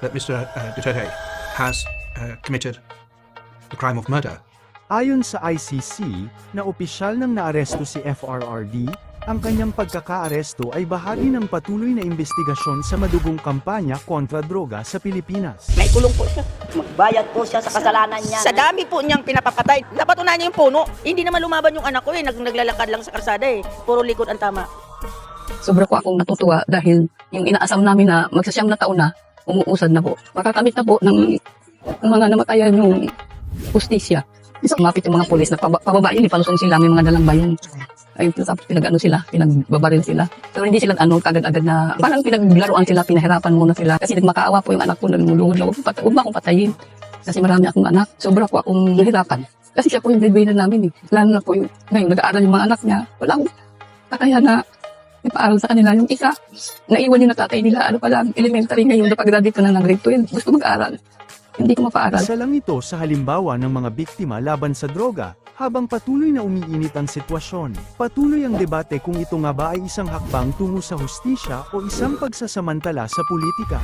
that Mr. Duterte has committed the crime of murder. Ayon sa ICC, na opisyal nang naaresto si FRRD, ang kanyang pagkakaaresto ay bahagi ng patuloy na investigasyon sa madugong kampanya kontra droga sa Pilipinas. May kulong po siya. Magbayad po siya sa kasalanan niya. Sa dami po niyang pinapapatay, napatunayan niya yung puno. Hindi naman lumaban yung anak ko naglalakad lang sa karsada Puro likod ang tama. Sobra po akong natutuwa dahil yung inaasam namin na magsasyam na taon na, umuusad na po. Makakamit na po ng mga namatayan yung justisya. Mapit yung mga pulis na pababain, ipalusong sila, may mga dalang bayan. Ay, tapos pinag-ano sila, pinagbabaril sila. Pero hindi sila kagad-agad na, parang pinaglaruan sila, pinahirapan muna sila. Kasi nagmakaawa po yung anak ko, nagmuluhod na, huwag mo akong patayin. Kasi marami akong anak, sobra po akong nahirapan. Kasi siya po yung breadwinner namin Lalo na po yung, ngayon nag-aaral yung mga anak niya. Wala akong kakayahan na ipaaral sa kanila. Yung isa, naiwan yung natatay nila, elementary ngayon, napag-graduate ko na ng grade 12. Gusto mag-aaral. Hindi ko mapaaral. Isa lang ito sa halimbawa ng mga biktima laban sa droga, habang patuloy na umiinit ang sitwasyon. Patuloy ang debate kung ito nga ba ay isang hakbang tungo sa hustisya o isang pagsasamantala sa politika.